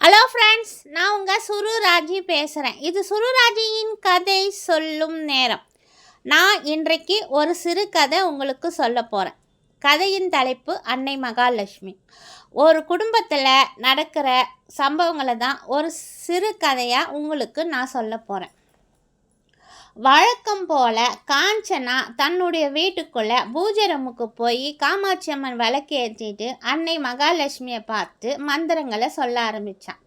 Hello friends, நான் உங்கள் சுருராஜி பேசுகிறேன். இது சுருராஜியின் கதை சொல்லும் நேரம். நான் இன்றைக்கு ஒரு சிறு கதை உங்களுக்கு சொல்ல போகிறேன். கதையின் தலைப்பு அன்னை மகாலட்சுமி. ஒரு குடும்பத்தில் நடக்கிற சம்பவங்களை தான் ஒரு சிறு கதையாக உங்களுக்கு நான் சொல்ல போகிறேன். வழக்கம் போல காஞ்சனா தன்னுடைய வீட்டுக்குள்ளே பூஜை ரூமுக்கு போய் காமாட்சி அம்மன் விளக்கு ஏற்றிட்டு அன்னை மகாலட்சுமியை பார்த்து மந்திரங்களை சொல்ல ஆரம்பித்தான்.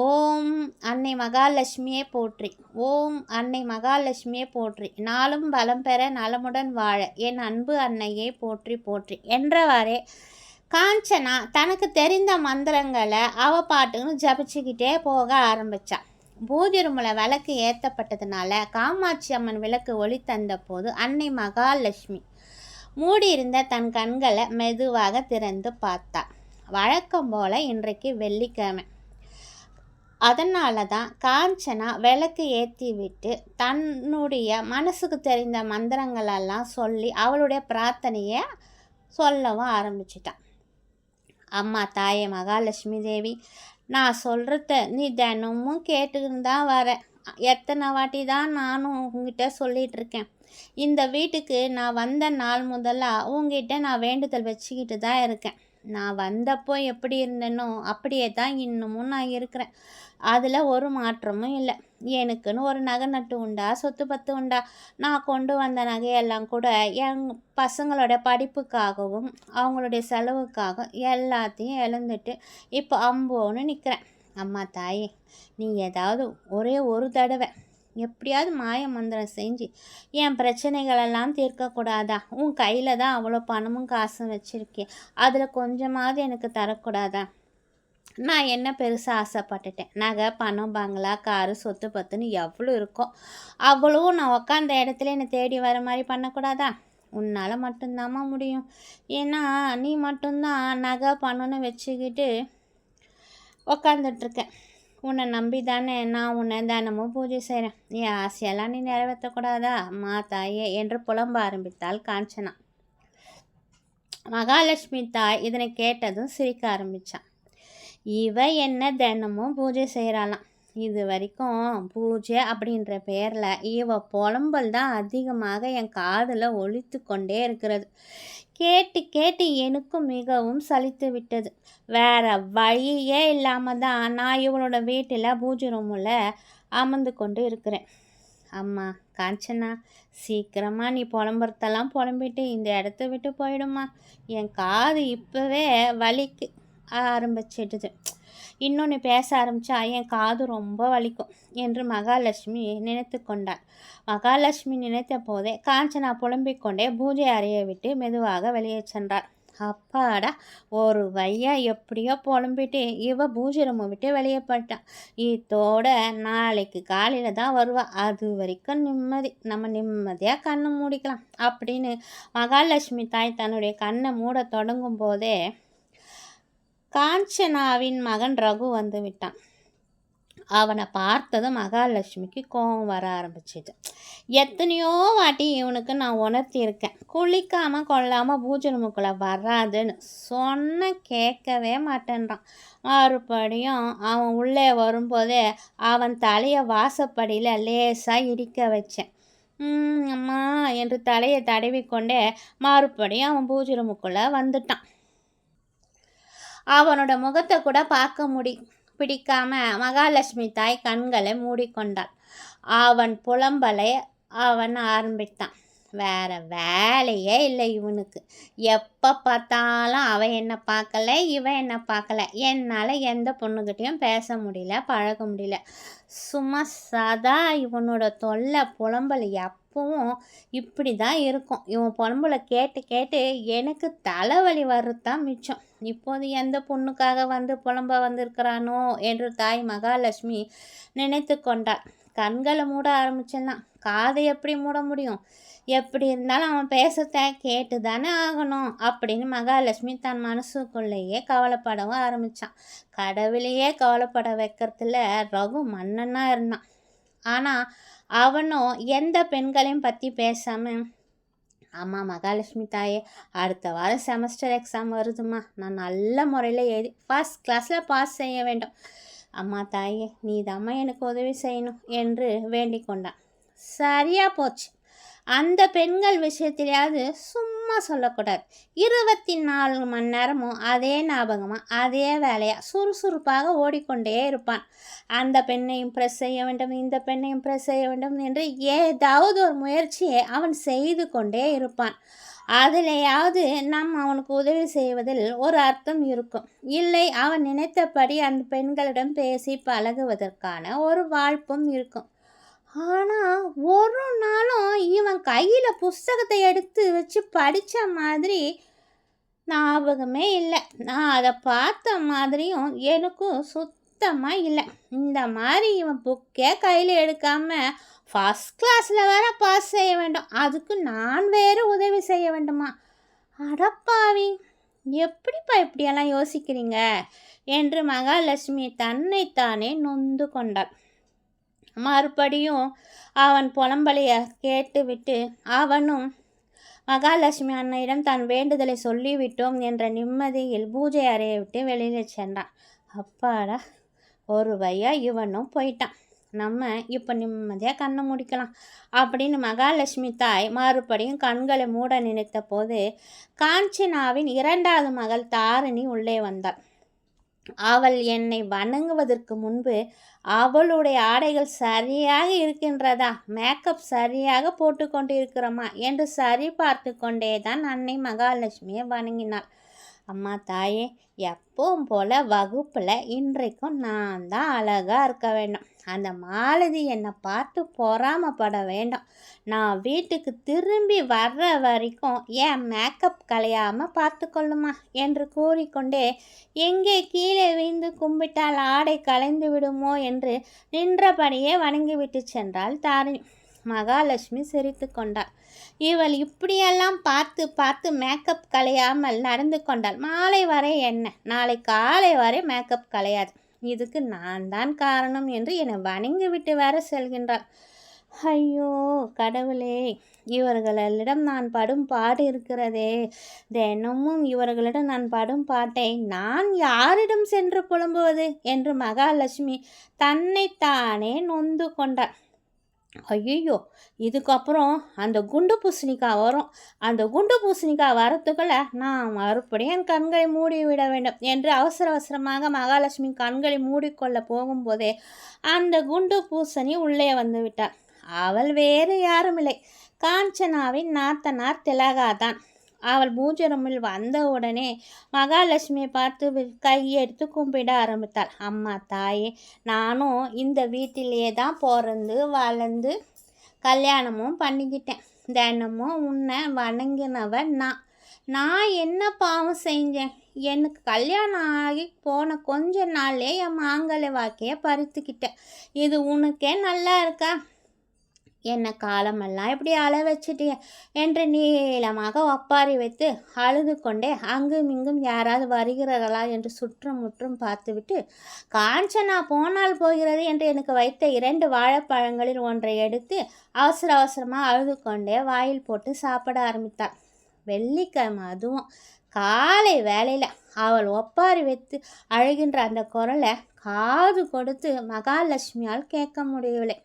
ஓம் அன்னை மகாலட்சுமியே போற்றி, ஓம் அன்னை மகாலட்சுமியே போற்றி, நாளும் பலம் பெற நலமுடன் வாழ என் அன்பு அன்னையே போற்றி போற்றி என்றவாறே காஞ்சனா தனக்கு தெரிந்த மந்திரங்களை அவ பாட்டுன்னு ஜபிச்சுக்கிட்டே போக ஆரம்பித்தான். பூஜை ரூமில் விளக்கு ஏற்றப்பட்டதுனால காமாட்சி அம்மன் விளக்கு ஒளி தந்த போது அன்னை மகாலட்சுமி மூடியிருந்த தன் கண்களை மெதுவாக திறந்து பார்த்தா. வழக்கம் போல் இன்றைக்கு வெள்ளிக்கிழமை. அதனால தான் காஞ்சனா விளக்கு ஏற்றி விட்டு தன்னுடைய மனசுக்கு தெரிந்த மந்திரங்களெல்லாம் சொல்லி அவளுடைய பிரார்த்தனையை சொல்லவும் ஆரம்பிச்சிட்டான். அம்மா தாயே மகாலட்சுமி தேவி, நான் சொல்கிறத நீ தினமும் கேட்டுக்கிட்டு தான் வரேன். எத்தனை வாட்டி தான் நானும் உங்ககிட்ட சொல்லிகிட்ருக்கேன். இந்த வீட்டுக்கு நான் வந்த நாள் முதலாக உங்ககிட்ட நான் வேண்டுதல் வச்சுக்கிட்டு தான் இருக்கேன். நான் வந்தப்போ எப்படி இருந்தேனோ அப்படியே தான் இன்னமும் நான் இருக்கிறேன். அதில் ஒரு மாற்றமும் இல்லை. எனக்குன்னு ஒரு நகை நட்டு உண்டா, சொத்து பத்து உண்டா? நான் கொண்டு வந்த நகையெல்லாம் கூட என் பசங்களோட படிப்புக்காகவும் அவங்களுடைய செலவுக்காகவும் எல்லாத்தையும் இழந்துட்டு இப்போ அம்போன்னு நிற்கிறேன். அம்மா தாயே, நீ ஏதாவது ஒரே ஒரு தடவை எப்படியாவது மாய மந்திரம் செஞ்சு என் பிரச்சனைகளெல்லாம் தீர்க்கக்கூடாதா? உன் கையில் தான் அவ்வளோ பணமும் காசும் வச்சுருக்கேன், அதில் கொஞ்சமாவது எனக்கு தரக்கூடாதா? நான் என்ன பெருசாக ஆசைப்பட்டுட்டேன்? நகை, பணம், பங்களா, காரு, சொத்து பத்துன்னு எவ்வளோ இருக்கோ அவ்வளோ நான் உக்காந்த இடத்துல என்னை தேடி வர மாதிரி பண்ணக்கூடாதா? உன்னால் மட்டும்தாம்மா முடியும். ஏன்னா நீ மட்டும்தான் நகை பணம்னு வச்சுக்கிட்டு உக்காந்துட்ருக்கேன். உன்னை நம்பி தானே நான் உன்னை தினமும் பூஜை செய்கிறேன். என் ஆசையெல்லாம் நீ நிறைவேற்றக்கூடாதா அம்மா தாயே என்று புலம்ப ஆரம்பித்தாள் காஞ்சனா. மகாலட்சுமி தாய் இதனை கேட்டதும் சிரிக்க ஆரம்பித்தான். இவ என்ன தினமும் பூஜை செய்கிறாளாம். இது வரைக்கும் பூஜை அப்படின்ற பேரில் இவ புலம்பல் தான் அதிகமாக என் காதில் ஒலித்து கொண்டே இருக்கிறது. கேட்டு கேட்டு எனக்கும் மிகவும் சலித்து விட்டது. வேற வழியே இல்லாமல் தான் நான் இவளோட வீட்டில் பூஜை ரூமில் அமர்ந்து கொண்டு இருக்கிறேன். அம்மா காஞ்சனா, சீக்கிரமாக நீ புலம்புறதெல்லாம் புலம்பிட்டு இந்த இடத்த விட்டு போயிடுமா. என் காது இப்போவே வலிக்கு ஆரம்பிச்சிடுது. இன்னொன்று பேச ஆரம்பித்தா என் காது ரொம்ப வலிக்கும் என்று மகாலட்சுமி நினைத்து கொண்டாள். மகாலட்சுமி நினைத்த போதே காஞ்சனா புலம்பிக்கொண்டே பூஜை அறையை விட்டு மெதுவாக வெளியே சென்றாள். அப்பாடா, ஒரு வையா எப்படியோ புலம்பிட்டு இவ பூஜை ரூமை விட்டு வெளியே போயிட்டான். இதோட நாளைக்கு காலையில் தான் வருவா. அது வரைக்கும் நிம்மதி, நம்ம நிம்மதியாக கண்ணை மூடிக்கலாம் அப்படின்னு மகாலட்சுமி தாய் தன்னுடைய கண்ணை மூட தொடங்கும் போதே காஞ்சனாவின் மகன் ரகு வந்து விட்டான். அவனை பார்த்ததும் மகாலட்சுமிக்கு கோபம் வர ஆரம்பிச்சிது. எத்தனையோ வாட்டி இவனுக்கு நான் உணர்த்தியிருக்கேன், குளிக்காமல் கொள்ளாமல் பூஜை ரூமுக்குள்ளே வராதுன்னு. சொன்ன கேட்கவே மாட்டேன்றான். மறுபடியும் அவன் உள்ளே வரும்போதே அவன் தலையை வாசப்படியில் லேசாக இடிக்க வச்சேன். அம்மா என்று தலையை தடவிக்கொண்டே மறுபடியும் அவன் பூஜை ரூமுக்குள்ளே வந்துட்டான். அவனோட முகத்தை கூட பார்க்க பிடிக்காம மகாலட்சுமி தாய் கண்களை மூடிக்கொண்டாள். அவன் புலம்பலை அவன் ஆரம்பித்தான். வேற வேலையே இல்லை இவனுக்கு. எப்போ பார்த்தாலும் அவன் என்ன பார்க்கல, இவன் என்ன பார்க்கல. என்னால் எந்த பொண்ணுக்கிட்டையும் பேச முடியல, பழக முடியல. சும்மா சதா இவனோட தொல்லை புலம்பல் எப்பவும் இப்படி தான் இருக்கும். இவன் புலம்பலை கேட்டு கேட்டு எனக்கு தலைவலி வர்றது தான் மிச்சம். இப்போது எந்த பொண்ணுக்காக வந்து புலம்ப வந்திருக்கிறானோ என்று தாய் மகாலட்சுமி நினைத்து கொண்டாள். கண்களை மூட ஆரம்பிச்சிடலாம். காதை எப்படி மூட முடியும்? எப்படி இருந்தாலும் அவன் பேசத்த கேட்டு தானே ஆகணும் அப்படின்னு மகாலட்சுமி தன் மனசுக்குள்ளேயே கவலைப்படவும் ஆரம்பித்தான். கடவுளையே கவலைப்பட வைக்கிறதுல ரகு மன்னனாக இருந்தான். ஆனால் அவனும் எந்த பெண்களையும் பற்றி பேசாமல், அம்மா மகாலட்சுமி தாயே, அடுத்த வாரம் செமஸ்டர் எக்ஸாம் வருதுமா. நான் நல்ல முறையில் எழுதி ஃபர்ஸ்ட் கிளாஸில் பாஸ் செய்ய வேண்டும். அம்மா தாயே, நீதாம்மா எனக்கு உதவி செய்யணும் என்று வேண்டிக் கொண்டான். சரியா போச்சு. அந்த பெண்கள் விஷயத்திலேயாவது சும்மா சொல்லக்கூடாது. 24 மணி நேரமும் அதே ஞாபகமாக அதே வேலையாக சுறுசுறுப்பாக ஓடிக்கொண்டே இருப்பான். அந்த பெண்ணை இம்ப்ரெஸ் செய்ய வேண்டும், இந்த பெண்ணை இம்ப்ரெஸ் செய்ய வேண்டும் என்று ஏதாவது ஒரு முயற்சியை அவன் செய்து கொண்டே இருப்பான். அதிலேயாவது நாம் அவனுக்கு உதவி செய்வதில் ஒரு அர்த்தம் இருக்கும். இல்லை, அவன் நினைத்தபடி அந்த பெண்களிடம் பேசி பழகுவதற்கான ஒரு வாய்ப்பும் இருக்கும். ஆனால் ஒரு நாளும் இவன் கையில் புஸ்தகத்தை எடுத்து வச்சு படித்த மாதிரி ஞாபகமே இல்லை. நான் அதை பார்த்த மாதிரியும் எனக்கும் சுத்தமாக இல்லை. இந்த மாதிரி இவன் புக்கே கையில் எடுக்காமல் ஃபஸ்ட் கிளாஸில் வேற பாஸ் செய்ய வேண்டும், அதுக்கு நான் வேறு உதவி செய்ய வேண்டுமா? அடப்பாவி, எப்படிப்பா இப்படியெல்லாம் யோசிக்கிறீங்க என்று மகாலட்சுமி தன்னைத்தானே நொந்து கொண்டாள். மறுபடியும் அவன் புலம்பலைய கேட்டுவிட்டு அவனும் மகாலட்சுமி அன்னையிடம் தன் வேண்டுதலை சொல்லிவிட்டோம் என்ற நிம்மதியில் பூஜை அறையை விட்டு வெளியில் சென்றான். அப்பாடா, ஒரு வழியா இவனும் போயிட்டான். நம்ம இப்போ நிம்மதியாக கண்ணை முடிக்கலாம் அப்படின்னு மகாலட்சுமி தாய் மறுபடியும் கண்களை மூட நினைத்த போது காஞ்சனாவின் 2வது மகள் தாரிணி உள்ளே வந்தாள். அவள் என்னை வணங்குவதற்கு முன்பு அவளுடைய ஆடைகள் சரியாக இருக்கின்றதா, மேக்கப் சரியாக போட்டு கொண்டு இருக்கிறோமா என்று சரி பார்த்து கொண்டே தான் அன்னை மகாலட்சுமியை வணங்கினாள். அம்மா தாயே, எப்பவும் போல் வகுப்பில் இன்றைக்கும் நான் தான் அழகாக இருக்க வேண்டும். அந்த மாலதி என்னை பார்த்து பொறாமப்பட வேண்டும். நான் வீட்டுக்கு திரும்பி வர்ற வரைக்கும் என் மேக்கப் கலையாமல் பார்த்து கொள்ளுமா என்று கூறிக்கொண்டே எங்கே கீழே விழுந்து கும்பிட்டால் ஆடை கலைந்து விடுமோ என்று நின்றபடியே வணங்கிவிட்டு சென்றாள் தாரிணி. மகாலட்சுமி சிரித்து கொண்டாள். இவள் இப்படியெல்லாம் பார்த்து பார்த்து மேக்கப் கலையாமல் நடந்து கொண்டாள். மாலை வரை என்ன, நாளை காலை வரை மேக்கப் கலையாது. இதுக்கு நான் தான் காரணம் என்று என்னை வணங்கிவிட்டு வேற செல்கின்றாள். ஐயோ கடவுளே, இவர்களிடம் நான் படும் பாடு இருக்கிறதே. தினமும் இவர்களிடம் நான் படும் பாட்டை நான் யாரிடம் சென்று புலம்புவது என்று மகாலட்சுமி தன்னைத்தானே நொந்து கொண்டாள். ஐயோ, இதுக்கப்புறம் அந்த குண்டு பூசணிக்காய் வரும். அந்த குண்டு பூசணிக்காய் வரத்துக்குள்ள நான் மறுபடியும் என் கண்களை மூடிவிட வேண்டும் என்று அவசர அவசரமாக மகாலட்சுமி கண்களை மூடிக்கொள்ள போகும்போதே அந்த குண்டு பூசணி உள்ளே வந்து விட்டாள். அவள் வேறு யாரும் இல்லை, காஞ்சனாவின் நாத்தனார் திலகாதான். அவள் பூஜை ரூமில் வந்தவுடனே மகாலட்சுமியை பார்த்து கையெடுத்து கும்பிட ஆரம்பித்தாள். அம்மா தாயே, நானும் இந்த வீட்டிலேயே தான் பிறந்து வளர்ந்து கல்யாணமும் பண்ணிக்கிட்டேன். தினமும் உன்னை வணங்கினவன் நான் என்ன பாவம் செஞ்சேன்? எனக்கு கல்யாணம் ஆகி போன கொஞ்ச நாள்லே என் மாங்கல்ய வாக்கையை பறித்துக்கிட்டேன். இது உனக்கே நல்லா இருக்கா? என்னை காலமெல்லாம் இப்படி அழ வச்சிட்டிய என்று நீளமாக ஒப்பாரி வைத்து அழுது கொண்டே அங்கும் இங்கும் யாராவது வருகிறார்களா என்று சுற்றும் முற்றும் பார்த்துவிட்டு காஞ்சனா போனால் போகிறது என்று எனக்கு வைத்த 2 வாழைப்பழங்களில் ஒன்றை எடுத்து அவசர அவசரமாக அழுது கொண்டே வாயில் போட்டு சாப்பிட ஆரம்பித்தாள். வெள்ளிக்கிழமை, அதுவும் காலை வேளையில் அவள் ஒப்பாரி வைத்து அழுகின்ற அந்த குரலை காது கொடுத்து மகாலட்சுமியால் கேட்க முடியவில்லை.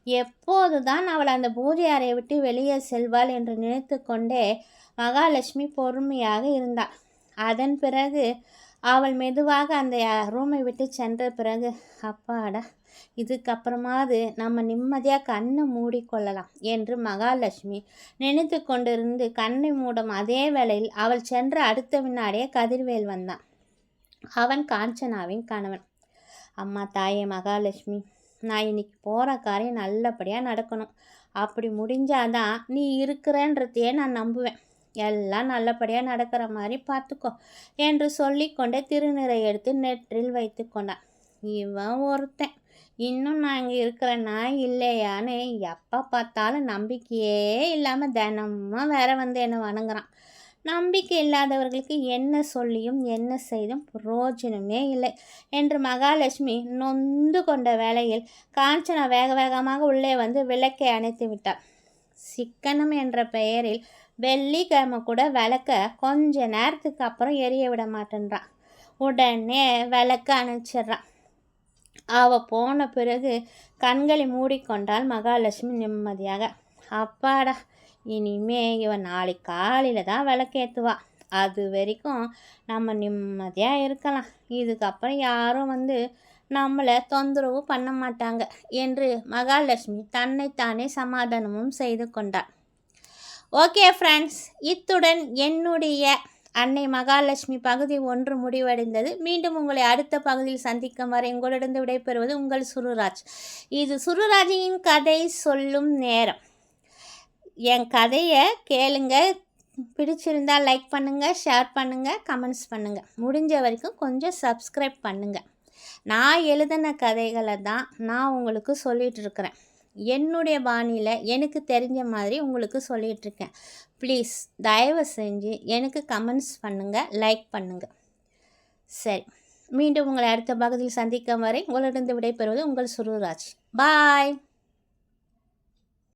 எப்போது தான் அவள் அந்த பூஜை அறையை விட்டு வெளியே செல்வாள் என்று நினைத்து கொண்டே மகாலட்சுமி பொறுமையாக இருந்தாள். அதன் பிறகு அவள் மெதுவாக அந்த ரூமை விட்டு சென்ற பிறகு அப்பாடா, இதுக்கப்புறமாவது நம்ம நிம்மதியாக கண்ணை மூடிக்கொள்ளலாம் என்று மகாலட்சுமி நினைத்து கொண்டிருந்து கண்ணை மூடும் அதே வேளையில் அவள் சென்ற அடுத்த வினாடியே கதிர்வேல் வந்தான். அவன் காஞ்சனாவின் கணவன். அம்மா தாயே மகாலட்சுமி, நான் இன்னைக்கு போகிற காரியம் நல்லபடியாக நடக்கணும். அப்படி முடிஞ்சாதான் நீ இருக்கிறன்றதையே நான் நம்புவேன். எல்லாம் நல்லபடியாக நடக்கிற மாதிரி பார்த்துக்கோ என்று சொல்லிக்கொண்டே திருநீரை எடுத்து நெற்றில் வைத்து கொண்டான். இவன் ஒருத்தன் இன்னும் நான் இங்கே இருக்கிறேன்னா இல்லையான்னு எப்போ பார்த்தாலும் நம்பிக்கையே இல்லாமல் தினமும் வேற வந்து என்னை வணங்குறான். நம்பிக்கை இல்லாதவர்களுக்கு என்ன சொல்லியும் என்ன செய்தும் பிரயோஜனமே இல்லை என்று மகாலட்சுமி நொந்து கொண்ட வேளையில் காஞ்சனா வேக வேகமாக உள்ளே வந்து விளக்கை அணைத்து விட்டாள். சிக்கனம் என்ற பெயரில் வெள்ளிக்கிழமை கூட விளக்க கொஞ்ச நேரத்துக்கு அப்புறம் எரிய விட மாட்டேன்றான். உடனே விளக்க அணைச்சிட்றான். போன பிறகு கண்களை மூடிக்கொண்டாள் மகாலட்சுமி நிம்மதியாக. அப்பாடா, இனிமே இவன் நாளைக்கு காலையில் தான் விளக்கேற்றுவா, அது வரைக்கும் நம்ம நிம்மதியாக இருக்கலாம், இதுக்கப்புறம் யாரும் நம்மளை தொந்தரவு பண்ண மாட்டாங்க என்று மகாலட்சுமி தன்னைத்தானே சமாதானமும் செய்து கொண்டாள். ஓகே ஃப்ரெண்ட்ஸ், இத்துடன் என்னுடைய அன்னை மகாலட்சுமி பகுதி 1 முடிவடைந்தது. மீண்டும் உங்களை அடுத்த பகுதியில் சந்திக்கும் வரை உங்களிடம் விடைபெறுவது உங்கள் சுருராஜ். இது சுருராஜின் கதை சொல்லும் நேரம். என் கதையை கேளுங்க, பிடிச்சிருந்தால் லைக் பண்ணுங்கள், ஷேர் பண்ணுங்கள், கமெண்ட்ஸ் பண்ணுங்கள், முடிஞ்ச வரைக்கும் கொஞ்சம் சப்ஸ்கிரைப் பண்ணுங்கள். நான் எழுதின கதைகளை தான் நான் உங்களுக்கு சொல்லிகிட்ருக்கிறேன். என்னுடைய பாணியில் எனக்கு தெரிஞ்ச மாதிரி உங்களுக்கு சொல்லிகிட்ருக்கேன். ப்ளீஸ் தயவு செஞ்சு எனக்கு கமெண்ட்ஸ் பண்ணுங்கள், லைக் பண்ணுங்கள். சரி, மீண்டும் உங்களை அடுத்த பகுதியில் சந்திக்கும் வரை உங்களிடம் விடைபெறுவது உங்கள் சுருராஜ். பாய்.